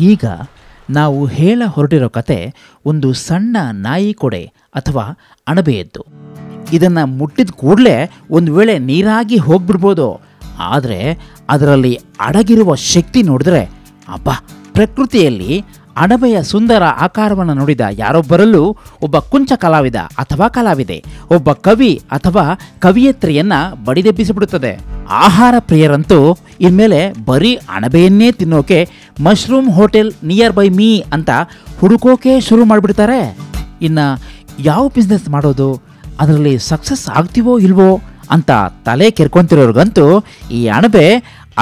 ಈಗ ನಾವು ಹೇಳ ಹೊರಟಿರೋ ಕತೆ ಒಂದು ಸಣ್ಣ ನಾಯಿ ಕೊಡೆ ಅಥವಾ ಅಣಬೆಯದ್ದು. ಇದನ್ನು ಮುಟ್ಟಿದ ಕೂಡಲೇ ಒಂದು ವೇಳೆ ನೀರಾಗಿ ಹೋಗ್ಬಿಡ್ಬೋದು. ಆದರೆ ಅದರಲ್ಲಿ ಅಡಗಿರುವ ಶಕ್ತಿ ನೋಡಿದ್ರೆ ಅಬ್ಬಾ, ಪ್ರಕೃತಿಯಲ್ಲಿ ಅಣಬೆಯ ಸುಂದರ ಆಕಾರವನ್ನು ನೋಡಿದ ಯಾರೊಬ್ಬರಲ್ಲೂ ಒಬ್ಬ ಕುಂಚ ಕಲಾವಿದ ಅಥವಾ ಕಲಾವಿದೆ, ಒಬ್ಬ ಕವಿ ಅಥವಾ ಕವಿಯತ್ರಿಯನ್ನು ಬಡಿದೆಬ್ಬಿಸಿಬಿಡುತ್ತದೆ. ಆಹಾರ ಪ್ರಿಯರಂತೂ ಇನ್ಮೇಲೆ ಬರೀ ಅಣಬೆಯನ್ನೇ ತಿನ್ನೋಕೆ mushroom hotel near by me ಅಂತ ಹುಡುಕೋಕೆ ಶುರು ಮಾಡಿಬಿಡ್ತಾರೆ. ಇನ್ನು ಯಾವ ಬಿಸ್ನೆಸ್ ಮಾಡೋದು, ಅದರಲ್ಲಿ ಸಕ್ಸಸ್ ಆಗ್ತೀವೋ ಇಲ್ವೋ ಅಂತ ತಲೆ ಕೆರ್ಕೊಂತಿರೋರ್ಗಂತೂ ಈ ಅಣಬೆ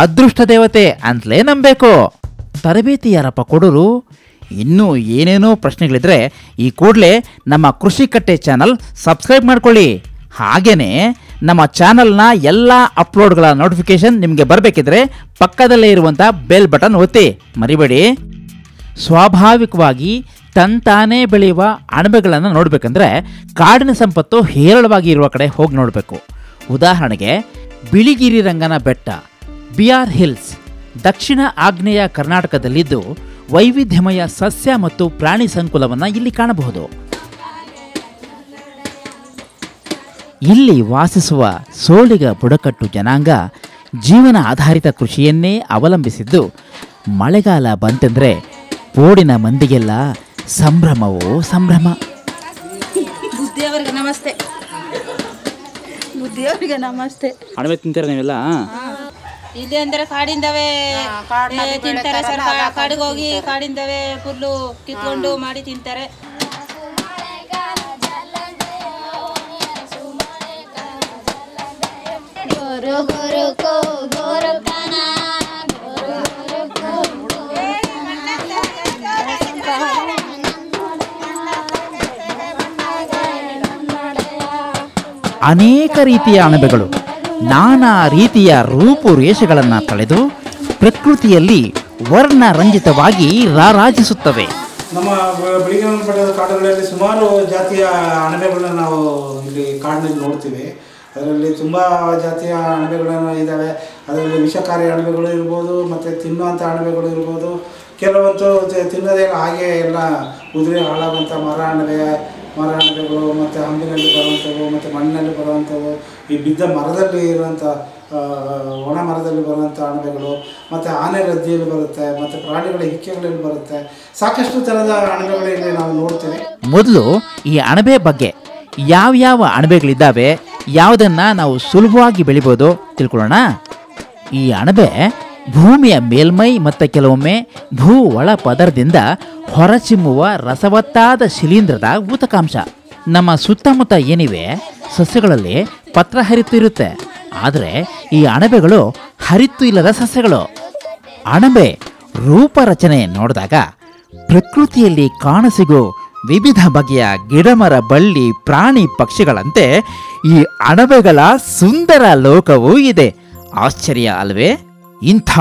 ಅದೃಷ್ಟ ದೇವತೆ ಅಂತಲೇ ನಂಬಬೇಕು. ತರಬೇತಿ ಯಾರಪ್ಪ ಕೊಡೋರು? ಇನ್ನೂ ಏನೇನೋ ಪ್ರಶ್ನೆಗಳಿದ್ರೆ ಈ ಕೂಡಲೇ ನಮ್ಮ ಕೃಷಿ ಕಟ್ಟೆ ಚಾನಲ್ ಸಬ್ಸ್ಕ್ರೈಬ್ ಮಾಡ್ಕೊಳ್ಳಿ. ಹಾಗೆಯೇ ನಮ್ಮ ಚಾನಲ್ನ ಎಲ್ಲ ಅಪ್ಲೋಡ್ಗಳ ನೋಟಿಫಿಕೇಶನ್ ನಿಮಗೆ ಬರಬೇಕಿದ್ರೆ ಪಕ್ಕದಲ್ಲೇ ಇರುವಂಥ ಬೆಲ್ ಬಟನ್ ಒತ್ತಿ ಮರಿಬೇಡಿ. ಸ್ವಾಭಾವಿಕವಾಗಿ ತಂತಾನೇ ಬೆಳೆಯುವ ಅಣಬೆಗಳನ್ನು ನೋಡಬೇಕಂದ್ರೆ ಕಾಡಿನ ಸಂಪತ್ತು ಹೇರಳವಾಗಿ ಇರುವ ಕಡೆ ಹೋಗಿ ನೋಡಬೇಕು. ಉದಾಹರಣೆಗೆ ಬಿಳಿಗಿರಿ ರಂಗನ ಬೆಟ್ಟ, ಬಿಆರ್ ಹಿಲ್ಸ್ ದಕ್ಷಿಣ ಆಗ್ನೇಯ ಕರ್ನಾಟಕದಲ್ಲಿದ್ದು ವೈವಿಧ್ಯಮಯ ಸಸ್ಯ ಮತ್ತು ಪ್ರಾಣಿ ಸಂಕುಲವನ್ನು ಇಲ್ಲಿ ಕಾಣಬಹುದು. ಇಲ್ಲಿ ವಾಸಿಸುವ ಸೋಲಿಗ ಬುಡಕಟ್ಟು ಜನಾಂಗ ಜೀವನ ಆಧಾರಿತ ಕೃಷಿಯನ್ನೇ ಅವಲಂಬಿಸಿದ್ದು. ಮಳೆಗಾಲ ಬಂತೆಂದರೆ ಪೋಡಿನ ಮಂದಿಗೆಲ್ಲ ಸಂಭ್ರಮವೋ ಸಂಭ್ರಮ. ಬುದ್ಧಿಯವರಿಗೆ ನಮಸ್ತೆ. ಬುದ್ಧಿಯವರಿಗೆ ನಮಸ್ತೆ. ಅಣಬೆ ತಿಂತಾರೆ ನೀವೆಲ್ಲ? ಇಲ್ಲಿ ಅಂದರೆ ಕಾಡಿಂದವೇ ತಿಂತಾರೆ ಸರ್. ಕಾಡಿಗೆ ಹೋಗಿ ಕಾಡಿಂದವೇ ಫುಲ್ಲು ಕಿತ್ಕೊಂಡು ಮಾಡಿ ತಿಂತಾರೆ. ಅನೇಕ ರೀತಿಯ ಅಣಬೆಗಳು ನಾನಾ ರೀತಿಯ ರೂಪುರೇಷೆಗಳನ್ನು ತಳೆದು ಪ್ರಕೃತಿಯಲ್ಲಿ ವರ್ಣರಂಜಿತವಾಗಿ ರಾರಾಜಿಸುತ್ತವೆ. ನಮ್ಮ ಬಿಳಿಗಿರಿ ಬೆಟ್ಟದ ಕಾಡುಗಳಲ್ಲಿ ಸುಮಾರು ಜಾತಿಯ ಅಣಬೆಗಳನ್ನ ನಾವು ಇಲ್ಲಿ ಕಾಡಿನಲ್ಲಿ ನೋಡ್ತೀವಿ. ಅದರಲ್ಲಿ ತುಂಬ ಜಾತಿಯ ಅಣಬೆಗಳನ್ನು ಇದ್ದಾವೆ. ಅದರಲ್ಲಿ ವಿಷಕಾರಿ ಅಣಬೆಗಳು ಇರ್ಬೋದು, ಮತ್ತು ತಿನ್ನುವಂಥ ಅಣಬೆಗಳು ಇರ್ಬೋದು. ಕೆಲವಂತೂ ತಿನ್ನೋದೇ ಹಾಗೆ ಎಲ್ಲ ಉದುರಿ ಹಾಳಾಗುವಂಥ ಮರ ಅಣಬೆಗಳು, ಮತ್ತು ಹಂಬಿನಲ್ಲಿ ಬರುವಂಥವು, ಮತ್ತು ಮಣ್ಣಿನಲ್ಲಿ ಬರುವಂಥವು, ಈ ಬಿದ್ದ ಮರದಲ್ಲಿ ಇರುವಂಥ ಒಣ ಮರದಲ್ಲಿ ಬರುವಂಥ ಅಣಬೆಗಳು, ಮತ್ತು ಆನೆ ರದ್ದಿಯಲ್ಲಿ ಬರುತ್ತೆ, ಮತ್ತು ಪ್ರಾಣಿಗಳ ಹಿಕ್ಕೆಗಳಲ್ಲಿ ಬರುತ್ತೆ. ಸಾಕಷ್ಟು ಥರದ ಅಣಬೆಗಳಲ್ಲಿ ನಾವು ನೋಡ್ತೇವೆ. ಮೊದಲು ಈ ಅಣಬೆ ಬಗ್ಗೆ ಯಾವ್ಯಾವ ಅಣಬೆಗಳಿದ್ದಾವೆ, ಯಾವುದನ್ನು ನಾವು ಸುಲಭವಾಗಿ ಬೆಳಿಬೋದು ತಿಳ್ಕೊಳ್ಳೋಣ. ಈ ಅಣಬೆ ಭೂಮಿಯ ಮೇಲ್ಮೈ ಮತ್ತು ಕೆಲವೊಮ್ಮೆ ಭೂ ಒಳ ಪದರದಿಂದ ಹೊರಚಿಮ್ಮುವ ರಸವತ್ತಾದ ಶಿಲೀಂಧ್ರದ ಊತಕಾಂಶ. ನಮ್ಮ ಸುತ್ತಮುತ್ತ ಏನಿವೆ ಸಸ್ಯಗಳಲ್ಲಿ ಪತ್ರ ಹರಿತು ಇರುತ್ತೆ, ಆದರೆ ಈ ಅಣಬೆಗಳು ಹರಿತು ಇಲ್ಲದ ಸಸ್ಯಗಳು. ಅಣಬೆ ರೂಪರಚನೆ ನೋಡಿದಾಗ ಪ್ರಕೃತಿಯಲ್ಲಿ ಕಾಣಸಿಗೋ ವಿವಿಧ ಬಗೆಯ ಗಿಡಮರ ಬಳ್ಳಿ ಪ್ರಾಣಿ ಪಕ್ಷಿಗಳಂತೆ ಈ ಅಣಬೆಗಳ ಸುಂದರ ಲೋಕವೂ ಇದೆ. ಆಶ್ಚರ್ಯ ಅಲ್ವೇ? ಇಂಥ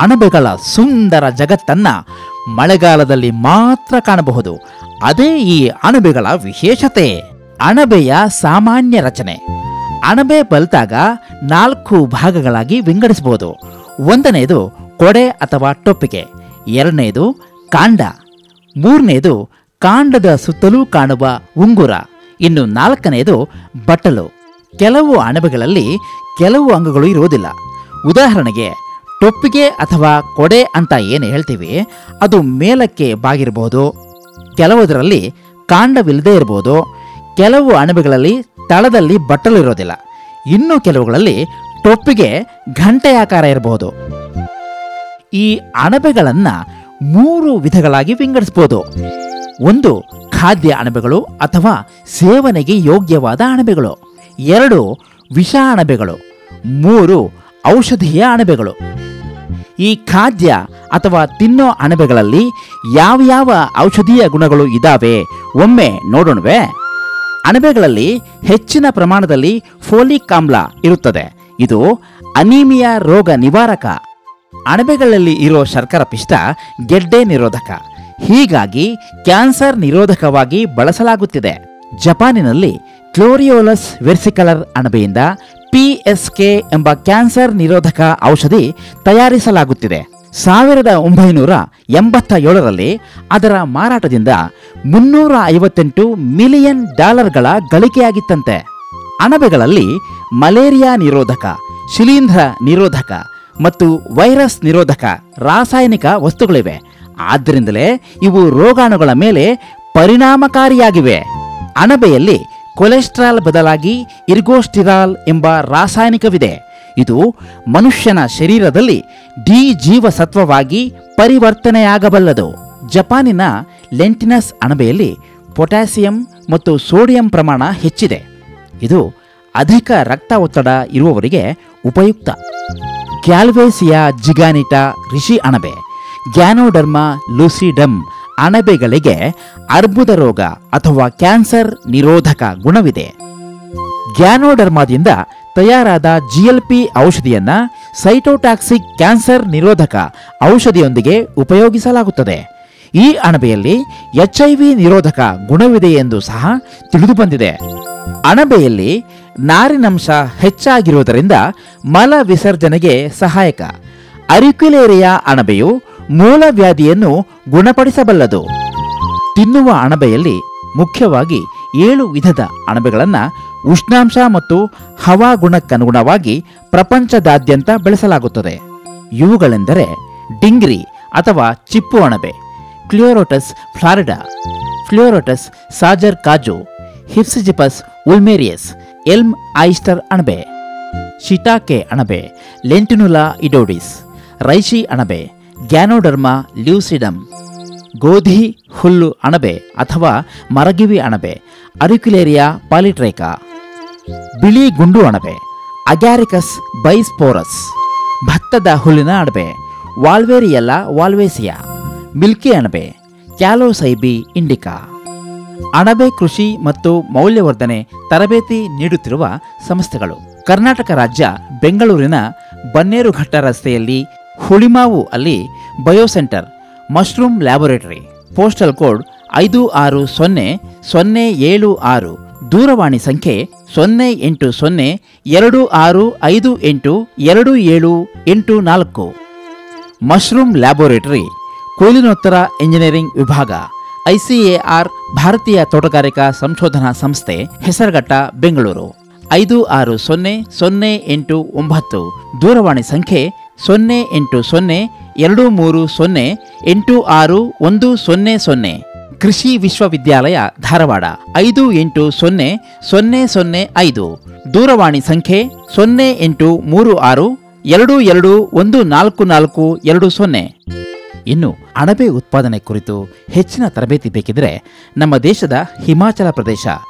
ಅಣಬೆಗಳ ಸುಂದರ ಜಗತ್ತನ್ನು ಮಳೆಗಾಲದಲ್ಲಿ ಮಾತ್ರ ಕಾಣಬಹುದು. ಅದೇ ಈ ಅಣಬೆಗಳ ವಿಶೇಷತೆ. ಅಣಬೆಯ ಸಾಮಾನ್ಯ ರಚನೆ. ಅಣಬೆ ಬಲಿತಾಗ 4 ಭಾಗಗಳಾಗಿ ವಿಂಗಡಿಸಬಹುದು. 1ನೇದು ಕೊಡೆ ಅಥವಾ ಟೊಪ್ಪಿಗೆ, 2ನೇದು ಕಾಂಡ, 3ನೇದು ಕಾಂಡದ ಸುತ್ತಲೂ ಕಾಣುವ ಉಂಗುರ, ಇನ್ನು 4ನೇದು ಬಟ್ಟಲು. ಕೆಲವು ಅಣಬೆಗಳಲ್ಲಿ ಕೆಲವು ಅಂಗಗಳು ಇರುವುದಿಲ್ಲ. ಉದಾಹರಣೆಗೆ ಟೊಪ್ಪಿಗೆ ಅಥವಾ ಕೊಡೆ ಅಂತ ಏನು ಹೇಳ್ತೀವಿ ಅದು ಮೇಲಕ್ಕೆ ಬಾಗಿರಬಹುದು, ಕೆಲವುದರಲ್ಲಿ ಕಾಂಡವಿಲ್ಲದೆ ಇರಬಹುದು, ಕೆಲವು ಅಣಬೆಗಳಲ್ಲಿ ತಳದಲ್ಲಿ ಬಟ್ಟಲು ಇರೋದಿಲ್ಲ, ಇನ್ನು ಕೆಲವುಗಳಲ್ಲಿ ಟೊಪ್ಪಿಗೆ ಘಂಟೆಯಾಕಾರ ಇರಬಹುದು. ಈ ಅಣಬೆಗಳನ್ನು 3 ವಿಧಗಳಾಗಿ ವಿಂಗಡಿಸಬಹುದು. 1 ಖಾದ್ಯ ಅಣಬೆಗಳು ಅಥವಾ ಸೇವನೆಗೆ ಯೋಗ್ಯವಾದ ಅಣಬೆಗಳು, 2 ವಿಷ ಅಣಬೆಗಳು, 3 ಔಷಧೀಯ ಅಣಬೆಗಳು. ಈ ಖಾದ್ಯ ಅಥವಾ ತಿನ್ನೋ ಅಣಬೆಗಳಲ್ಲಿ ಯಾವ್ಯಾವ ಔಷಧೀಯ ಗುಣಗಳು ಇದ್ದಾವೆ ಒಮ್ಮೆ ನೋಡೋಣವೇ? ಅಣಬೆಗಳಲ್ಲಿ ಹೆಚ್ಚಿನ ಪ್ರಮಾಣದಲ್ಲಿ ಫೋಲಿಕ್ ಆಮ್ಲ ಇರುತ್ತದೆ. ಇದು ಅನೀಮಿಯಾ ರೋಗ ನಿವಾರಕ. ಅಣಬೆಗಳಲ್ಲಿ ಇರೋ ಶರ್ಕರ ಪಿಷ್ಟ ಗೆಡ್ಡೆ ನಿರೋಧಕ. ಹೀಗಾಗಿ ಕ್ಯಾನ್ಸರ್ ನಿರೋಧಕವಾಗಿ ಬಳಸಲಾಗುತ್ತಿದೆ. ಜಪಾನಿನಲ್ಲಿ ಕ್ಲೋರಿಯೋಲಸ್ ವೆರ್ಸಿಕಲರ್ ಅಣಬೆಯಿಂದ PSK ಎಂಬ ಕ್ಯಾನ್ಸರ್ ನಿರೋಧಕ ಔಷಧಿ ತಯಾರಿಸಲಾಗುತ್ತಿದೆ. 1987ರಲ್ಲಿ ಅದರ ಮಾರಾಟದಿಂದ $358 ಮಿಲಿಯನ್ ಗಳಿಕೆಯಾಗಿತ್ತಂತೆ. ಅಣಬೆಗಳಲ್ಲಿ ಮಲೇರಿಯಾ ನಿರೋಧಕ, ಶಿಲೀಂಧ್ರ ನಿರೋಧಕ ಮತ್ತು ವೈರಸ್ ನಿರೋಧಕ ರಾಸಾಯನಿಕ ವಸ್ತುಗಳಿವೆ. ಆದ್ದರಿಂದಲೇ ಇವು ರೋಗಾಣುಗಳ ಮೇಲೆ ಪರಿಣಾಮಕಾರಿಯಾಗಿವೆ. ಅಣಬೆಯಲ್ಲಿ ಕೊಲೆಸ್ಟ್ರಾಲ್ ಬದಲಾಗಿ ಇರ್ಗೋಸ್ಟಿರಾಲ್ ಎಂಬ ರಾಸಾಯನಿಕವಿದೆ. ಇದು ಮನುಷ್ಯನ ಶರೀರದಲ್ಲಿ ಡಿ ಜೀವಸತ್ವವಾಗಿ ಪರಿವರ್ತನೆಯಾಗಬಲ್ಲದು. ಜಪಾನಿನ ಲೆಂಟಿನಸ್ ಅಣಬೆಯಲ್ಲಿ ಪೊಟ್ಯಾಸಿಯಂ ಮತ್ತು ಸೋಡಿಯಂ ಪ್ರಮಾಣ ಹೆಚ್ಚಿದೆ. ಇದು ಅಧಿಕ ರಕ್ತ ಒತ್ತಡ ಇರುವವರಿಗೆ ಉಪಯುಕ್ತ. ಕ್ಯಾಲ್ವೇಸಿಯಾ ಜಿಗಾನಿಟಾ ರಿಷಿ ಅಣಬೆ, ಗ್ಯಾನೋಡರ್ಮಾ ಲೂಸಿಡಮ್ ಅಣಬೆಗಳಿಗೆ ಅರ್ಬುದ ರೋಗ ಅಥವಾ ಕ್ಯಾನ್ಸರ್ ನಿರೋಧಕ ಗುಣವಿದೆ. ಗ್ಯಾನೋಡರ್ಮಾದಿಂದ ತಯಾರಾದ GLP ಔಷಧಿಯನ್ನ ಸೈಟೋಟಾಕ್ಸಿಕ್ ಕ್ಯಾನ್ಸರ್ ನಿರೋಧಕ ಔಷಧಿಯೊಂದಿಗೆ ಉಪಯೋಗಿಸಲಾಗುತ್ತದೆ. ಈ ಅಣಬೆಯಲ್ಲಿ HIV ನಿರೋಧಕ ಗುಣವಿದೆ ಎಂದು ಸಹ ತಿಳಿದುಬಂದಿದೆ. ಅಣಬೆಯಲ್ಲಿ ನಾರಿನಂಶ ಹೆಚ್ಚಾಗಿರುವುದರಿಂದ ಮಲ ವಿಸರ್ಜನೆಗೆ ಸಹಾಯಕ. ಅರಿಕ್ಯುಲೇರಿಯಾ ಅಣಬೆಯು ಮೂಲವ್ಯಾಧಿಯನ್ನು ಗುಣಪಡಿಸಬಲ್ಲದು. ತಿನ್ನುವ ಅಣಬೆಯಲ್ಲಿ ಮುಖ್ಯವಾಗಿ 7 ವಿಧದ ಅಣಬೆಗಳನ್ನು ಉಷ್ಣಾಂಶ ಮತ್ತು ಹವಾಗುಣಕ್ಕನುಗುಣವಾಗಿ ಪ್ರಪಂಚದಾದ್ಯಂತ ಬೆಳೆಸಲಾಗುತ್ತದೆ. ಇವುಗಳೆಂದರೆ ಡಿಂಗ್ರಿ ಅಥವಾ ಚಿಪ್ಪು ಅಣಬೆ, ಕ್ಲಿಯೋರೋಟಸ್ ಫ್ಲಾರಿಡಾ, ಫ್ಲಿಯೋರೋಟಸ್ ಸಾಜರ್ ಕಾಜು, ಹಿಪ್ಸಿಜಿಪಸ್ ಉಲ್ಮೇರಿಯಸ್, ಎಲ್ಮ್ ಆಯಿಸ್ಟರ್ ಅಣಬೆ, ಶಿಟಾಕೆ ಅಣಬೆ, ಲೆಂಟಿನುಲಾ ಇಡೋಡಿಸ್, ರೈಶಿ ಅಣಬೆ, ಗ್ಯಾನೋಡರ್ಮಾ ಲ್ಯೂಸಿಡಮ್, ಗೋಧಿ ಹುಲ್ಲು ಅಣಬೆ ಅಥವಾ ಮರಗಿವಿ ಅಣಬೆ, ಅರಿಕ್ಯುಲೇರಿಯಾ ಪಾಲಿಟ್ರೇಕಾ, ಬಿಳಿ ಗುಂಡು ಅಣಬೆ, ಅಗ್ಯಾರಿಕಸ್ ಬೈಸ್ಪೋರಸ್, ಭತ್ತದ ಹುಲ್ಲಿನ ಅಣಬೆ, ವಾಲ್ವೇರಿಯಲ್ಲಾ ವಾಲ್ವೇಸಿಯಾ, ಮಿಲ್ಕಿ ಅಣಬೆ, ಕ್ಯಾಲೋಸೈಬಿ ಇಂಡಿಕಾ. ಅಣಬೆ ಕೃಷಿ ಮತ್ತು ಮೌಲ್ಯವರ್ಧನೆ ತರಬೇತಿ ನೀಡುತ್ತಿರುವ ಸಂಸ್ಥೆಗಳು: ಕರ್ನಾಟಕ ರಾಜ್ಯ ಬೆಂಗಳೂರಿನ ಬನ್ನೇರುಘಟ್ಟ ರಸ್ತೆಯಲ್ಲಿ ಹುಳಿಮಾವು ಅಲ್ಲಿ ಬಯೋಸೆಂಟರ್, ಮಶ್ರೂಮ್ ಲ್ಯಾಬೊರೇಟರಿ, ಪೋಸ್ಟಲ್ ಕೋಡ್ 560-076, ದೂರವಾಣಿ ಸಂಖ್ಯೆ 08026582784. ಮಶ್ರೂಮ್ ಲ್ಯಾಬೊರೇಟರಿ, ಕೊಯ್ಲಿನೋತ್ತರ ಇಂಜಿನಿಯರಿಂಗ್ ವಿಭಾಗ, ICAR ಭಾರತೀಯ ತೋಟಗಾರಿಕಾ ಸಂಶೋಧನಾ ಸಂಸ್ಥೆ, ಹೆಸರಘಟ್ಟ, ಬೆಂಗಳೂರು 560-089, ದೂರವಾಣಿ ಸಂಖ್ಯೆ 080-230-86-100. ಕೃಷಿ ವಿಶ್ವವಿದ್ಯಾಲಯ ಧಾರವಾಡ 580005, ದೂರವಾಣಿ ಸಂಖ್ಯೆ 083622144420. ಇನ್ನು ಅಣಬೆ ಉತ್ಪಾದನೆ ಕುರಿತು ಹೆಚ್ಚಿನ ತರಬೇತಿ ಬೇಕಿದ್ರೆ ನಮ್ಮ ದೇಶದ ಹಿಮಾಚಲ ಪ್ರದೇಶ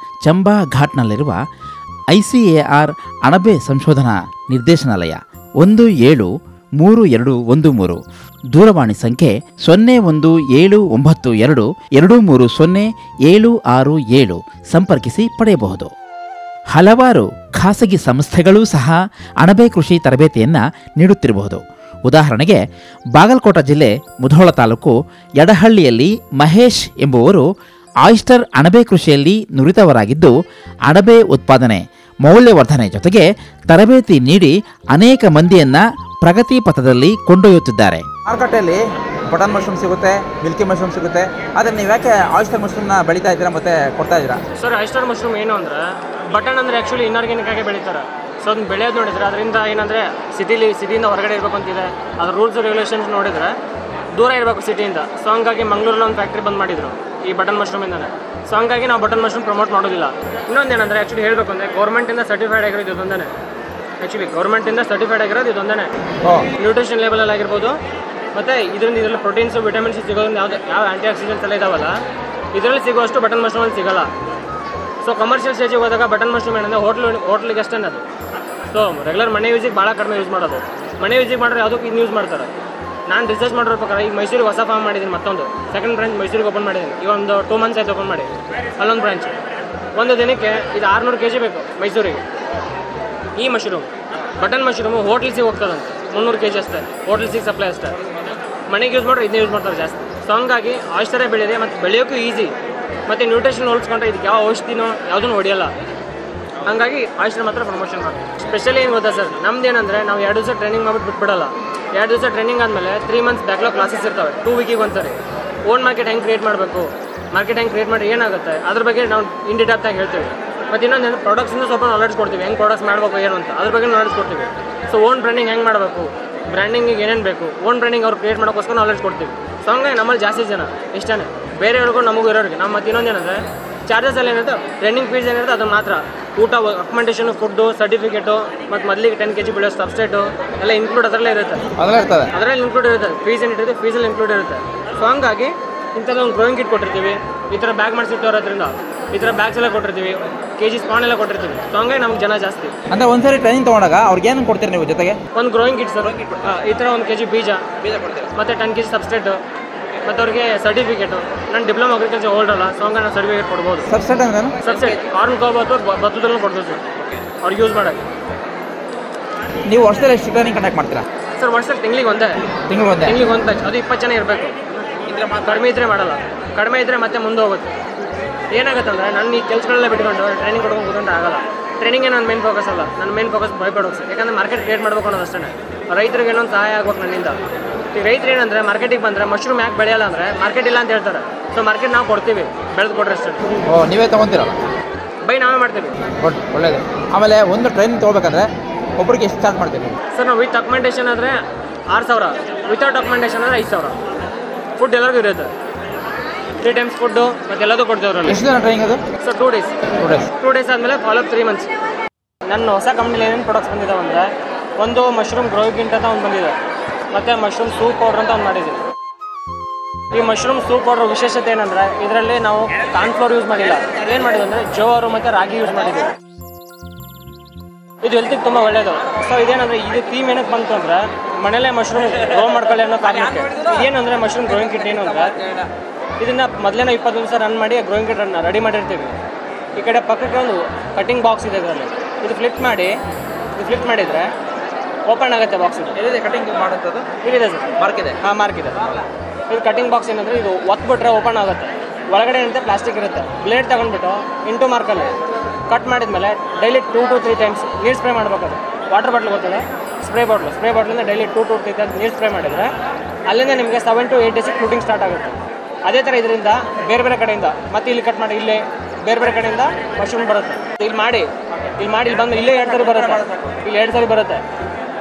ಚಂಬಾ ಘಾಟ್ನಲ್ಲಿರುವ ICAR ಅಣಬೆ ಸಂಶೋಧನಾ ನಿರ್ದೇಶನಾಲಯ 173213, ದೂರವಾಣಿ ಸಂಖ್ಯೆ 017922300767 ಸಂಪರ್ಕಿಸಿ ಪಡೆಯಬಹುದು. ಹಲವಾರು ಖಾಸಗಿ ಸಂಸ್ಥೆಗಳೂ ಸಹ ಅಣಬೆ ಕೃಷಿ ತರಬೇತಿಯನ್ನು ನೀಡುತ್ತಿರಬಹುದು. ಉದಾಹರಣೆಗೆ ಬಾಗಲಕೋಟ ಜಿಲ್ಲೆ ಮುಧೋಳ ತಾಲೂಕು ಯಡಹಳ್ಳಿಯಲ್ಲಿ ಮಹೇಶ್ ಎಂಬುವರು ಆಯಿಸ್ಟರ್ ಅಣಬೆ ಕೃಷಿಯಲ್ಲಿ ನುರಿತವರಾಗಿದ್ದು ಅಣಬೆ ಉತ್ಪಾದನೆ, ಮೌಲ್ಯವರ್ಧನೆ ಜೊತೆಗೆ ತರಬೇತಿ ನೀಡಿ ಅನೇಕ ಮಂದಿಯನ್ನ ಪ್ರಗತಿ ಪಥದಲ್ಲಿ ಕೊಂಡೊಯ್ಯುತ್ತಿದ್ದಾರೆ. ಮಾರುಕಟ್ಟೆಯಲ್ಲಿ ಬಟನ್ ಮಶ್ರೂಮ್ ಸಿಗುತ್ತೆ, ಮಿಲ್ಕಿ ಮಶ್ರೂಮ್ ಸಿಗುತ್ತೆ, ಆದರೆ ನೀವು ಯಾಕೆ ಆಯಿಸ್ಟರ್ ಮಶ್ರೂಮ್ನ ಬೆಳೀತಾ ಇದ್ದೀರಾ ಮತ್ತೆ ಕೊಡ್ತಾ ಇದ್ದೀರಾ? ಸರ್, ಆಯಿಸ್ಟರ್ ಮಶ್ರೂಮ್ ಏನು ಅಂದರೆ ಬಟನ್ ಅಂದರೆ ಆ್ಯಕ್ಚುಲಿ ಇನ್ಆರ್ಗ್ಯಾನಿಕ್ ಆಗಿ ಬೆಳೀತಾರೆ. ಸೊ ಅದನ್ನ ಬೆಳೆಯೋದು ನೋಡಿದರೆ ಅದರಿಂದ ಏನಂದರೆ ಸಿಟಿಯಿಂದ ಹೊರಗಡೆ ಇರಬೇಕು ಅಂತಿದೆ. ಅದ್ರ ರೂಲ್ಸ್ ರೆಗ್ಯುಲೇಷನ್ಸ್ ನೋಡಿದರೆ ದೂರ ಇರಬೇಕು ಸಿಟಿಯಿಂದ. ಸೊ ಹಂಗಾಗಿ ಮಂಗಳೂರಲ್ಲಿ ಒಂದು ಫ್ಯಾಕ್ಟ್ರಿ ಬಂದ್ ಮಾಡಿದ್ರು ಈ ಬಟನ್ ಮಶ್ರೂಮಿಂದನೇ. ಸೊ ಹಂಗಾಗಿ ನಾವು ಬಟನ್ ಮಶ್ರೂಮ್ ಪ್ರಮೋಟ್ ಮಾಡೋದಿಲ್ಲ. ಇನ್ನೊಂದು ಏನಂದರೆ ಆ್ಯಕ್ಚುಲಿ ಹೇಳಬೇಕು ಅಂದರೆ ಗೌರ್ಮೆಂಟಿಂದ ಸರ್ಟಿಫೈಡ್ ಆಗಿರೋದು ಇದೊಂದೇ. ಆ್ಯಕ್ಚುಲಿ ಗೌರ್ಮೆಂಟಿಂದ ಸರ್ಟಿಫೈಡ್ ಆಗಿರೋದು ಇದೊಂದೇ. ನ್ಯೂಟ್ರಿಷನ್ ಲೆವೆಲಲ್ಲಿ ಆಗಿರ್ಬೋದು, ಮತ್ತು ಇದರಲ್ಲಿ ಪ್ರೋಟೀನ್ಸು, ವಿಟಮಿನ್ಸ್ ಸಿಗೋದ್ರಿಂದ ಯಾವ ಆ್ಯಂಟಿ ಆಕ್ಸಿಡೆಂಟ್ಸ್ ಎಲ್ಲ ಇದಾವಲ್ಲ ಇದರಲ್ಲಿ ಸಿಗೋಷ್ಟು ಬಟನ್ ಮಶ್ರೂಮಲ್ಲಿ ಸಿಗೋಲ್ಲ. ಸೊ ಕಮರ್ಷಿಯಲ್ ಸ್ಟೇಜಿಗೆ ಹೋದಾಗ ಬಟನ್ ಮಶ್ರೂಮ್ ಏನಂದರೆ ಹೋಟ್ಲಿಗೆ ಅಷ್ಟೇ ಅದು. ಸೊ ರೆಗ್ಯುಲರ್ ಮನೆ ಯೂಸಿಗೆ ಭಾಳ ಕಡಿಮೆ ಯೂಸ್ ಮಾಡೋದು. ಮನೆ ಯೂಸಿಗೆ ಮಾಡಿದ್ರೆ ಯಾವುದಕ್ಕೆ ಇದು ಯೂಸ್ ಮಾಡ್ತಾರೆ. ನಾನು ರಿಸರ್ಚ್ ಮಾಡಿರೋ ಪ್ರಕಾರ ಈಗ ಮೈಸೂರಿಗೆ ಹೊಸ ಫಾರ್ಮ್ ಮಾಡಿದ್ದೀನಿ, ಮತ್ತೊಂದು ಸೆಕೆಂಡ್ ಬ್ರಾಂಚ್ ಮೈಸೂರಿಗೆ ಓಪನ್ ಮಾಡಿದ್ದೀನಿ. ಈಗ ಒಂದು 2 months ಆಯ್ತು ಓಪನ್ ಮಾಡಿ. ಅಲ್ಲೊಂದು ಬ್ರಾಂಚ್. ಒಂದು ದಿನಕ್ಕೆ ಇದು 600 kg ಬೇಕು ಮೈಸೂರಿಗೆ. ಈ ಮಶ್ರೂಮ್ ಬಟನ್ ಮಶ್ರೂಮು ಹೋಟ್ಲಿಸಿಗೆ ಹೋಗ್ತದಂತೆ 300 kg ಅಷ್ಟೇ, ಹೋಟ್ಲಿಸಿಗೆ ಸಪ್ಲೈ ಅಷ್ಟೇ. ಮನೆಗೆ ಯೂಸ್ ಮಾಡ್ರೆ ಇದನ್ನೇ ಯೂಸ್ ಮಾಡ್ತಾರೆ ಜಾಸ್ತಿ. ಸೊ ಹಂಗಾಗಿ ಆಯಿಸ್ಟರೇ ಬೆಳೆದಿದೆ ಮತ್ತು ಬೆಳೆಯೋಕ್ಕೂ ಈಸಿ. ಮತ್ತು ನ್ಯೂಟ್ರಿಷನ್ ಹೋಲಿಸ್ಕೊಂಡ್ರೆ ಇದಕ್ಕೆ ಯಾವ ಔಷಧಿನೋ ಯಾವುದೂ ಹೊಡೆಯಲ್ಲ. ಹಾಗಾಗಿ ಆಯಿಸ್ಟರ್ ಮಾತ್ರ ಪ್ರಮೋಷನ್ ಮಾಡ್ತೀವಿ. ಸ್ಪೆಷಲಿ ಏನು ಗೊತ್ತಾ ಸರ್, ನಮ್ದು ಏನಂದರೆ ನಾವು 2 ದಿವಸ ಟ್ರೈನಿಂಗ್ ಮಾಡ್ಬಿಟ್ಟು ಬಿಟ್ಬಿಡಲ್ಲ. 2 ದಿವಸ ಟ್ರೈನಿಂಗ್ ಆದಮೇಲೆ 3 ಮಂತ್ಸ್ ಬ್ಯಾಕ್ಲಾಗ್ ಕ್ಲಾಸಸ್ ಇರ್ತವೆ 2 ವೀಕಿಗೆ ಒಂದ್ಸರಿ. ಓನ್ ಮಾರ್ಕೆಟ್ ಹೆಂಗೆ ಕ್ರಿಯೇಟ್ ಮಾಡಬೇಕು, ಮಾರ್ಕೆಟ್ ಹೆಂಗೆ ಕ್ರಿಯೇಟ್ ಮಾಡಿ ಏನಾಗುತ್ತೆ ಅದ್ರ ಬಗ್ಗೆ ನಾವು ಇನ್ ಡಿಟೆಪ್ತ್ ಆಗಿ ಹೇಳ್ತೀವಿ. ಮತ್ತು ಇನ್ನೊಂದು ಪ್ರಾಡಕ್ಟ್ಸಿಂದ ಸ್ವಲ್ಪ ನಾಲೆಡ್ಜ್ ಕೊಡ್ತೀವಿ, ಹೆಂಗೆ ಪ್ರಾಡಕ್ಟ್ಸ್ ಮಾಡಬೇಕು ಏನು ಅಂತ ಅದ್ರ ಬಗ್ಗೆ ನಾಲೆಡ್ಜ್ ಕೊಡ್ತೀವಿ. ಸೊ ಓನ್ ಬ್ರ್ಯಾಂಡಿಂಗ್ ಹೆಂಗೆ ಮಾಡಬೇಕು, ಬ್ರ್ಯಾಂಡಿಂಗಿಗೆ ಏನೇನು ಬೇಕು, ಓನ್ ಬ್ರ್ಯಾಂಡಿಂಗ್ ಅವ್ರು ಕ್ರಿಯೇಟ್ ಮಾಡೋಕ್ಕೋಸ್ಕರ ನಾಲೆಡ್ಜ್ ಕೊಡ್ತೀವಿ. ಸೊ ಹಂಗಾಗಿ ನಮ್ಮಲ್ಲಿ ಜಾಸ್ತಿ ಜನ ಇಷ್ಟೇ, ಬೇರೆಯವ್ರಿಗೂ ನಮಗೂ ಇರೋರಿಗೆ. ನಮ್ಮ ಮತ್ತು ಇನ್ನೊಂದೇನಂದರೆ ಚಾರ್ಜಸ್ ಎಲ್ಲ ಏನಿರುತ್ತೆ, ಟ್ರೈನಿಂಗ್ ಫೀಸ್ ಏನಿರುತ್ತೆ ಅದು ಮಾತ್ರ. ಊಟ, ಅಕೊಮಡೇಷನ್, ಫುಡ್ಡು, ಸರ್ಟಿಫಿಕೇಟು ಮತ್ತು ಮೊದಲಿಗೆ 10 kg ಬೆಳೆಯೋ ಸಬ್ಸ್ಟೇಟು ಎಲ್ಲ ಇನ್ಕ್ಲೂಡ್ ಅದರಲ್ಲೇ ಇರುತ್ತೆ. ಅದರಲ್ಲಿ ಇನ್ಕ್ಲೂಡ್ ಇರುತ್ತೆ. ಫೀಸ್ ಏನಿರುತ್ತೆ ಫೀಸಲ್ಲಿ ಇನ್ಕ್ಲೂಡ್ ಇರುತ್ತೆ. ಸೊ ಹಂಗಾಗಿ ಇಂಥದ್ದು ಒಂದು ಗ್ರೋಯಿಂಗ್ ಕಿಟ್ ಕೊಟ್ಟಿರ್ತೀವಿ. ಈ ಥರ ಬ್ಯಾಗ್ ಮಾಡಿಸಿಟ್ಟೋದ್ರಿಂದ ಈ ಥರ ಬ್ಯಾಗ್ಸ್ ಎಲ್ಲ ಕೊಟ್ಟಿರ್ತೀವಿ, kg ಸ್ಪಾನ್ ಎಲ್ಲ ಕೊಟ್ಟಿರ್ತೀವಿ. ಸೊ ಹಂಗಾಗಿ ನಮ್ಗೆ ಜನ ಜಾಸ್ತಿ. ಅಂದರೆ ಒಂದ್ಸರಿ ಟ್ರೈನಿಂಗ್ ತೊಗೊಂಡಾಗ ಅವ್ರಿಗೆ ಏನು ಕೊಡ್ತೀರಿ ನೀವು ಜೊತೆಗೆ? ಒಂದು ಗ್ರೋಯಿಂಗ್ ಕಿಟ್ ಸರ್, ಈ ಥರ 1 kg ಬೀಜ ಕೊಡ್ತೀವಿ, ಮತ್ತು 10 kg ಸಬ್ಸ್ಟೇಟು, ಮತ್ತು ಅವ್ರಿಗೆ ಸರ್ಟಿಫಿಕೇಟು. ನಾನು ಡಿಪ್ಲೊಮಾ ಅಗ್ರಿಕಲ್ಚರ್ ಹೋಲ್ಡ್ ಅಲ್ಲ, ಸೊ ಹಂಗೆ ನಾನು ಸರ್ಟಿಫಿಕೇಟ್ ಕೊಡ್ಬೋದು. ಸಬ್ಸ್ಟೇಟ್ ಅಂದ್ರೆ ಸಬ್ಸ್ಟೇಟ್ ಕಾರ್ನ್ ಕೋಬತ್ತು ಭತ್ತದಲ್ಲೂ ಕೊಡ್ತೀವಿ ಸರ್ ಅವ್ರಿಗೆ ಯೂಸ್ ಮಾಡೋಕ್ಕೆ. ನೀವು ವರ್ಷದಲ್ಲಿ ಎಷ್ಟು ಟ್ರೈನಿಂಗ್ ಕಂಡಕ್ಟ್ ಮಾಡ್ತೀರಾ ಸರ್? ವರ್ಷದಲ್ಲಿ ತಿಂಗಳಿಗೆ ಒಂದೇ ಒಂದು ಬ್ಯಾಚ್. ಅದು 20 ಜನ ಇರಬೇಕು. ಕಡಿಮೆ ಇದ್ದರೆ ಮಾಡಲ್ಲ, ಕಡಿಮೆ ಇದ್ದರೆ ಮತ್ತೆ ಮುಂದೆ ಹೋಗುತ್ತೆ. ಏನಾಗುತ್ತೆ ಅಂದರೆ ನನ್ನ ಈ ಕೆಲಸಗಳೆಲ್ಲ ಬಿಟ್ಕೊಂಡು ಟ್ರೈನಿಂಗ್ ಕೊಡ್ಕೊಂಡು ಕೂತ್ಕೊಂಡ್ರೆ ಆಗಲ್ಲ. ಟ್ರೈನಿಂಗೇ ನನ್ನ ಮೇನ್ ಫೋಕಸ್ ಅಲ್ಲ, ನನ್ನ ಮೇನ್ ಫೋಕಸ್ ಬೈ ಪ್ರಾಡಕ್ಟ್ಸ್. ಯಾಕಂದರೆ ಮಾರ್ಕೆಟ್ ಕ್ರಿಯೇಟ್ ಮಾಡಬೇಕು ಅನ್ನೋದು ಅಷ್ಟೇ. ರೈತರಿಗೆ ಏನೊಂದು ಸಹಾಯ ಆಗ್ಬೇಕು ನನ್ನಿಂದ. ಈಗ ರೈತರು ಏನಂದರೆ ಮಾರ್ಕೆಟಿಗೆ ಬಂದರೆ ಮಶ್ರೂಮ್ ಯಾಕೆ ಬೆಳೆಯಲ್ಲ ಅಂದರೆ ಮಾರ್ಕೆಟ್ ಇಲ್ಲ ಅಂತ ಹೇಳ್ತಾರೆ. ಸೊ ಮಾರ್ಕೆಟ್ ನಾವು ಕೊಡ್ತೀವಿ, ಬೆಳೆದು ಕೊಡ್ರೆ ಅಷ್ಟೇ. ನೀವೇ ತೊಗೊತೀರಲ್ಲ? ಬೈ ನಾವೇ ಮಾಡ್ತೀವಿ. ಒಳ್ಳೇದು. ಆಮೇಲೆ ಒಂದು ಟ್ರೈನಿಂಗ್ ತೊಗೋಬೇಕಂದ್ರೆ ಒಬ್ಬರಿಗೆ ಎಷ್ಟು ಚಾರ್ಜ್ ಮಾಡ್ತೀವಿ ಸರ್? ನಾವು ವಿತ್ ಅಕೊಮಡೇಷನ್ ಆದರೆ 6000, ವಿತೌಟ್ ಅಕೊಮಡೇಷನ್ ಆದರೆ 5000. ಫುಡ್ ಎಲ್ಲರಿಗೂ ಇರುತ್ತೆ, 3 times ಫುಡ್ಡು ಮತ್ತು ಎಲ್ಲದೂ ಕೊಡ್ತೀವಿ ಅವರಲ್ಲಿ. ಎಷ್ಟು ದಿನ ಟ್ರೈನಿಂಗ್ ಅದು? Sir 2 days. 2 days ಆದಮೇಲೆ ಫಾಲೋ 3 months. ನನ್ನ ಹೊಸ ಕಂಪ್ನಿಲಿ ಏನೇನು ಪ್ರಾಡಕ್ಟ್ಸ್ ಬಂದಿದ್ದಾವೆ ಅಂದರೆ, ಒಂದು ಮಶ್ರೂಮ್ ಗ್ರೋಯಿಂಗ್ ಅಂತ ಒಂದು ಬಂದಿದೆ, ಮತ್ತು ಮಶ್ರೂಮ್ ಸೂಪ್ ಪೌಡ್ರ್ ಅಂತ ಒಂದು ಮಾಡಿದ್ದೀವಿ. ಈ ಮಶ್ರೂಮ್ ಸೂಪ್ ಪೌಡ್ರ್ ವಿಶೇಷತೆ ಏನಂದರೆ ಇದರಲ್ಲಿ ನಾವು ಕಾರ್ನ್ಫ್ಲೋರ್ ಯೂಸ್ ಮಾಡಿಲ್ಲ. ಏನು ಮಾಡಿದ್ವಿ ಅಂದರೆ ಜೋರು ಮತ್ತು ರಾಗಿ ಯೂಸ್ ಮಾಡಿದ್ದೀವಿ. ಇದು ಹೆಲ್ತಿಗೆ ತುಂಬ ಒಳ್ಳೆಯದು. ಸೊ ಇದೇನಂದರೆ ಇದು ಥೀಮ್ ಏನಕ್ಕೆ ಬಂತು ಅಂದರೆ ಮನೇಲೇ ಮಶ್ರೂಮ್ ಗ್ರೋ ಮಾಡ್ಕೊಳ್ಳಿ ಅನ್ನೋ ಕಾರಣಕ್ಕೆ. ಇದೇನಂದರೆ ಮಶ್ರೂಮ್ ಗ್ರೋಯಿಂಗ್ ಕಿಟ್ ಏನು ಅಂದರೆ ಇದನ್ನು ಮೊದಲೇ 20 ದಿವಸ ರನ್ ಮಾಡಿ ಗ್ರೋಯಿಂಗ್ ಕಿಟ್ ರೆಡಿ ಮಾಡಿರ್ತೀವಿ. ಈ ಕಡೆ ಪಕ್ಕಕ್ಕೆ ಒಂದು ಕಟಿಂಗ್ ಬಾಕ್ಸ್ ಇದೆ ಇದರಲ್ಲಿ. ಇದು ಫ್ಲಿಪ್ ಮಾಡಿದರೆ ಓಪನ್ ಆಗುತ್ತೆ ಬಾಕ್ಸ್. ಎಲ್ಲಿದೆ ಕಟಿಂಗ್ ಮಾಡೋಂಥದ್ದು? ಇಲ್ಲಿದೆ ಸರ್, ಮಾರ್ಕ್ ಇದೆ. ಹಾಂ, ಮಾರ್ಕ್ ಇದೆ. ಇದು ಕಟಿಂಗ್ ಬಾಕ್ಸ್ ಏನಂದರೆ ಇದು ಒತ್ಬಿಟ್ರೆ ಓಪನ್ ಆಗುತ್ತೆ. ಒಳಗಡೆ ಏನಂತೆ ಪ್ಲಾಸ್ಟಿಕ್ ಇರುತ್ತೆ. ಬ್ಲೇಡ್ ತಗೊಂಡ್ಬಿಟ್ಟು ಇಂಟು ಮಾರ್ಕಲ್ಲಿ ಕಟ್ ಮಾಡಿದ್ಮೇಲೆ ಡೈಲಿ 2 to 3 times ನೀರು ಸ್ಪ್ರೇ ಮಾಡಬೇಕಾದ್ರೆ. ವಾಟರ್ ಬಾಟ್ಲ್ ಗೊತ್ತಿದೆ, ಸ್ಪ್ರೇ ಬಾಟ್ಲಿಂದ ಡೈಲಿ 2 to 3 times ನೀರು ಸ್ಪ್ರೇ ಮಾಡಿದರೆ ಅಲ್ಲಿಂದ ನಿಮಗೆ 7 to 8 days ಫ್ಲೂಟಿಂಗ್ ಸ್ಟಾರ್ಟ್ ಆಗುತ್ತೆ. ಅದೇ ಥರ ಇದರಿಂದ ಬೇರೆ ಕಡೆಯಿಂದ ಮತ್ತೆ ಇಲ್ಲಿ ಕಟ್ ಮಾಡಿ ಇಲ್ಲೇ ಬೇರೆ ಕಡೆಯಿಂದ ಮಶ್ರೂಮ್ ಬರುತ್ತೆ. ಇಲ್ಲಿ ಬಂದು ಇಲ್ಲೇ 2 ಸರಿ ಬರುತ್ತೆ.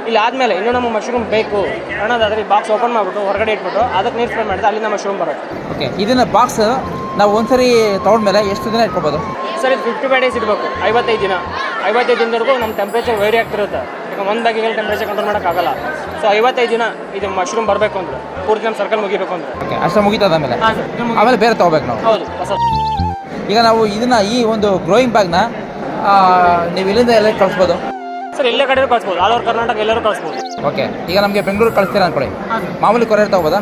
ಇಲ್ಲಿ ಆದಮೇಲೆ ಇನ್ನೂ ನಮಗೆ ಮಶ್ರೂಮ್ ಬೇಕು ಅನ್ನೋದಾದ್ರೆ ಈ ಬಾಕ್ಸ್ ಓಪನ್ ಮಾಡಿಬಿಟ್ಟು ಹೊರಗಡೆ ಇಟ್ಬಿಟ್ಟು ಅದಕ್ಕೆ ನೀರು ಸ್ಪ್ರೇ ಮಾಡಿದ್ರೆ ಅಲ್ಲಿಂದ ಮಶ್ರೂಮ್ ಬರುತ್ತೆ. ಓಕೆ, ಇದನ್ನು ಬಾಕ್ಸ್ ನಾವು ಒಂದ್ಸರಿ ತೊಗೊಂಡ್ಮೇಲೆ ಎಷ್ಟು ದಿನ ಇಟ್ಕೊಬೋದು ಸರ್? ಇದು 55 days ಇರಬೇಕು, 55 ದಿನ. 55 ದಿನದವರೆಗೂ ನಮ್ಮ ಟೆಂಪ್ರೇಚರ್ ವೇರಿ ಆಗ್ತಿರುತ್ತೆ. ಈಗ ಒಂದು ಬ್ಯಾಗಿಗೆ ಟೆಂಪ್ರೇಚರ್ ಕಂಟ್ರೋಲ್ ಮಾಡೋಕ್ಕಾಗಲ್ಲ. ಸೊ 55 ದಿನ ಇದು ಮಶ್ರೂಮ್ ಬರಬೇಕು ಅಂದರೆ, ಪೂರ್ತಿ ನಮ್ಮ ಸರ್ಕಲ್ ಮುಗಿಬೇಕು ಅಂದರೆ. ಓಕೆ, ಅಷ್ಟು ಮುಗಿತದ ಆಮೇಲೆ ಬೇರೆ ತೊಗೋಬೇಕು ನಾವು? ಹೌದು. ಈಗ ನಾವು ಇದನ್ನು ಈ ಒಂದು ಗ್ರೋಯಿಂಗ್ ಬ್ಯಾಗ್ನ ನೀವು ಇಲ್ಲಿಂದ ಎಲ್ಲ ಕಳಿಸ್ಬೋದು ಸರ್? ಎಲ್ಲೇ ಕಡೆ ಕಳಿಸ್ಬೋದು, ಆಲ್ ಓವರ್ ಕರ್ನಾಟಕ ಎಲ್ಲರೂ ಕಳಿಸ್ಬೋದು. ಓಕೆ, ಈಗ ನಮಗೆ ಬೆಂಗಳೂರು ಕಳಿಸ್ತೀರಾ ಅಂದ್ಕೊಳ್ಳಿ, ಮಾಮೂಲಿ ಕೊರಿಯರ್ ತಗೋಬೋದಾ?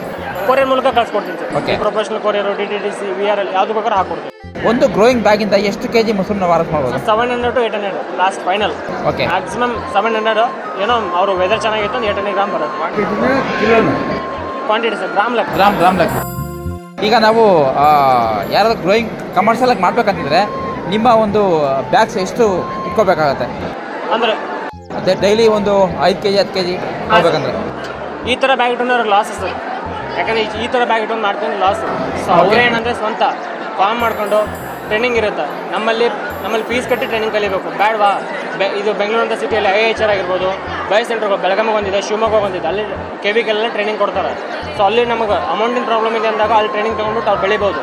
ಕೊರಿಯರ್ ಮೂಲಕ ಕಳಿಸ್ಕೊಡ್ತೀನಿ sir. Okay, professional courier, DTDC, VRL ಯಾವುದು ಬೇಕಾದ್ರೂ ಹಾಕ್ಕೊಡ್ತೀವಿ. ಒಂದು ಗ್ರೋಯಿಂಗ್ ಬ್ಯಾಗಿಂದ ಎಷ್ಟು kg ಮಶ್ರೂಮ್ ನಾವು ಆರ್ಡರ್ ಮಾಡ್ಬೋದು? 700 to 800 last final. Okay, maximum 700. ಏನೋ ಅವರು ವೆದರ್ ಚೆನ್ನಾಗಿತ್ತು ಒಂದು 800 ಗ್ರಾಮ್ ಬರುತ್ತೆ. ಕ್ವಾಂಟಿಟಿ ಸರ್, ಗ್ರಾಮ್ ಲೆಕ್ಕ. ಈಗ ನಾವು ಯಾರಾದ್ರೂ ಗ್ರೋಯಿಂಗ್ ಕಮರ್ಷಿಯಲ್ ಆಗಿ ಮಾಡ್ಬೇಕಂತಿದ್ರೆ ನಿಮ್ಮ ಒಂದು ಬ್ಯಾಗ್ಸ್ ಎಷ್ಟು ಇಟ್ಕೋಬೇಕಾಗತ್ತೆ ಅಂದರೆ? ಅದೇ ಡೈಲಿ ಒಂದು 5 kg 10 kg ಹೋಗ್ಬೇಕಂದ್ರೆ ಈ ಥರ ಬ್ಯಾಗ್ ಇಟ್ಕೊಂಡ್ರೆ ಲಾಸ್ ಸರ್. ಯಾಕಂದರೆ ಈ ಥರ ಬ್ಯಾಗ್ ಇಟ್ಕೊಂಡು ಮಾಡ್ಕೊಂಡು ಲಾಸು. ಸೊ ಅವ್ರೇನಂದರೆ ಸ್ವಂತ ಫಾರ್ಮ್ ಮಾಡ್ಕೊಂಡು ಟ್ರೈನಿಂಗ್ ಇರುತ್ತೆ. ನಮ್ಮಲ್ಲಿ ಫೀಸ್ ಕಟ್ಟಿ ಟ್ರೈನಿಂಗ್ ಕಲಿಬೇಕು. ಬೇಡವಾ? ಇದು ಬೆಂಗಳೂರು ಅಂತ ಸಿಟಿಯಲ್ಲಿ IHR ಆಗಿರ್ಬೋದು, ಬೈ ಸೆಂಟ್ರ್ಗಳು ಬೆಳಗಾವಿಗೆ ಬಂದಿದೆ, ಶಿವಮೊಗ್ಗ ಬಂದಿದೆ, ಅಲ್ಲಿ KVKಲೆಲ್ಲ ಟ್ರೈನಿಂಗ್ ಕೊಡ್ತಾರೆ. ಸೊ ಅಲ್ಲಿ ನಮಗೆ ಅಮೌಂಟಿನ ಪ್ರಾಬ್ಲಮ್ ಇದೆ ಅಂದಾಗ ಅಲ್ಲಿ ಟ್ರೈನಿಂಗ್ ತೊಗೊಂಡ್ಬಿಟ್ಟು ಅವ್ರು ಬೆಳಿಬೋದು.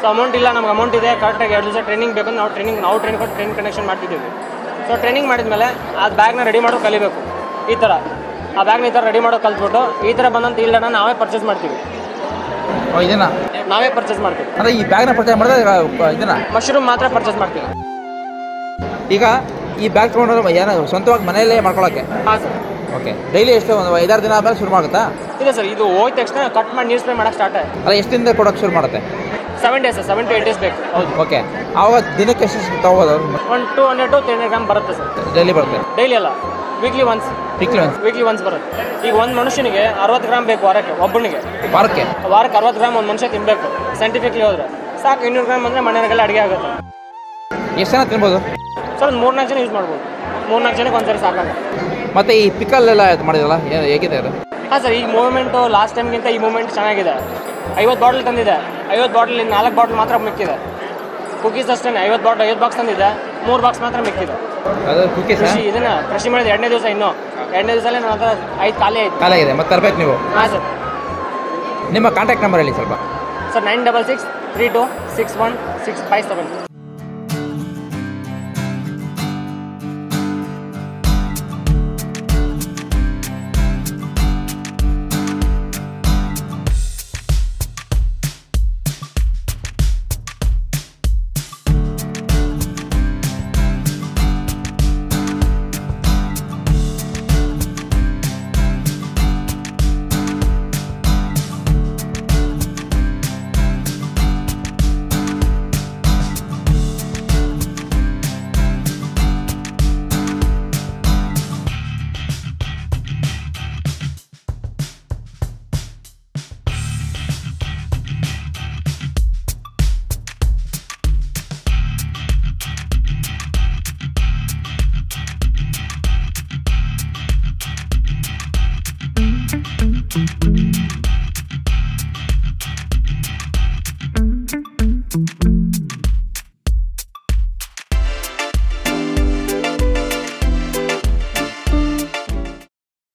ಸೊ ಅಮೌಂಟ್ ಇಲ್ಲ, ನಮ್ಗೆ ಅಮೌಂಟ್ ಇದೆ, ಕರೆಕ್ಟಾಗಿ 2 ದಿವಸ ಟ್ರೈನಿಂಗ್ ಬೇಕಂದ್ರೆ ನಾವು ಟ್ರೈನಿಂಗ್ ಕೊಟ್ಟು ಟ್ರೈನಿಂಗ್ ಕನೆಕ್ಷನ್ ಮಾಡ್ತಿದ್ದೀವಿ. ಸೊ ಟ್ರೈನಿಂಗ್ ಮಾಡಿದ್ಮೇಲೆ ಆ ಬ್ಯಾಗ್ನ ರೆಡಿ ಮಾಡೋದು ಕಲಿಬೇಕು. ಈ ಥರ ಆ ಬ್ಯಾಗ್ನ ಈ ಥರ ರೆಡಿ ಮಾಡೋದು ಕಲ್ತ್ಬಿಟ್ಟು ಈ ಥರ ಬಂದಂತ ಇಲ್ಲನ ನಾವೇ ಪರ್ಚೇಸ್ ಮಾಡ್ತೀವಿ. ಇದನ್ನ ನಾವೇ ಪರ್ಚೇಸ್ ಮಾಡ್ತೀವಿ. ಅಂದರೆ ಈ ಬ್ಯಾಗ್ನ ಪರ್ಚೇಸ್ ಮಾಡಿದ್ರೆ ಇದನ್ನ ಮಶ್ರೂಮ್ ಮಾತ್ರ ಪರ್ಚೇಸ್ ಮಾಡ್ತೀವಿ. ಈಗ ಈ ಬ್ಯಾಗ್ ತೊಗೊಂಡ್ರೆ ಏನೋ ಸ್ವಂತವಾಗಿ ಮನೆಯಲ್ಲೇ ಮಾಡ್ಕೊಳ್ಳೋಕ್ಕೆ? ಹಾಂ ಸರ್. ಓಕೆ, ಡೈಲಿ ಎಷ್ಟು ಒಂದು 5-6 ದಿನ ಆದಮೇಲೆ ಶುರು ಮಾಡುತ್ತಾ? ಇದೆ ಸರ್. ಇದು ಹೋದ ತಕ್ಷಣ ಕಟ್ ಮಾಡಿ ನೀರು ಸ್ಪ್ರೇ ಮಾಡೋಕ್ಕೆ ಸ್ಟಾರ್ಟ್ ಆಯ್ತು. ಅಲ್ಲ, ಎಷ್ಟು ದಿನದ ಕೊಡೋಕ್ಕೆ ಶುರು ಮಾಡುತ್ತೆ? 7 days, 7 to 8 days ಬೇಕು. ಹೌದು. ಓಕೆ, ಆವಾಗ ದಿನಕ್ಕೆ ಎಷ್ಟು ತೊಗೋಬೋದು? 200 to 300 ಗ್ರಾಮ್ ಬರುತ್ತೆ ಸರ್. ಡೈಲಿ ಬರುತ್ತೆ? ಡೈಲಿ ಅಲ್ಲ, ವೀಕ್ಲಿ ಒನ್ಸ್ ಬರುತ್ತೆ. ಈಗ ಒಂದು ಮನುಷ್ಯನಿಗೆ 60 ಗ್ರಾಮ್ ಬೇಕು ವಾರಕ್ಕೆ, ಒಬ್ಬನಿಗೆ. ವಾರಕ್ಕೆ 60 ಗ್ರಾಮ್ ಒಂದು ಮನುಷ್ಯ ತಿನ್ನಬೇಕು. ಸೈಂಟಿಫಿಕ್ಲಿ ಹೋದ್ರೆ ಸಾಕು. 200 ಗ್ರಾಮ್ ಅಂದರೆ ಮನೆಯಾಗೆಲ್ಲ ಅಡುಗೆ ಆಗುತ್ತೆ. ಎಷ್ಟು ಜನ ತಿನ್ಬೋದು ಸರ್? ಒಂದು 3-4 ಜನ ಯೂಸ್ ಮಾಡ್ಬೋದು. 3-4 ಜನಕ್ಕೆ ಒಂದ್ಸರಿ ಸಾಕಾಗ. ಮತ್ತು ಈ ಪಿಕಲ್ ಎಲ್ಲ ಮಾಡಿದಲ್ಲ, ಹೇಗಿದೆ ಅದು? ಹಾಂ ಸರ್, ಈ ಮೂವ್ಮೆಂಟು ಲಾಸ್ಟ್ ಟೈಮ್ಗಿಂತ ಈ ಮೂವ್ಮೆಂಟ್ ಚೆನ್ನಾಗಿದೆ. 50 ಬಾಟಲ್ ತಂದಿದೆ. 50 ಬಾಟಲ್ 4 ಬಾಟಲ್ ಮಾತ್ರ ಮಿಕ್ಕಿದೆ. ಕುಕೀಸ್ ಅಷ್ಟೇ 50 ಬಾಕ್ಸ್ ತಂದಿದೆ, 3 ಬಾಕ್ಸ್ ಮಾತ್ರ ಮಿಕ್ಕಿದೆ. ಅದು ಕುಕೀಸ್ ಇದನ್ನ ಕೃಷಿ ಮಾಡಿದ 2ನೇ ದಿವಸ, ಇನ್ನೂ 2ನೇ ದಿವಸಲ್ಲೇ ನನ್ನ ಹತ್ರ 5 ಖಾಲಿ ಆಗಿದೆ. ಮತ್ತೆ ತರಬೇಕು ನೀವು? ಹಾಂ ಸರ್. ನಿಮ್ಮ ಕಾಂಟ್ಯಾಕ್ಟ್ ನಂಬರ್ ಹೇಳಿ ಸ್ವಲ್ಪ. ಸರ್ 9663261657.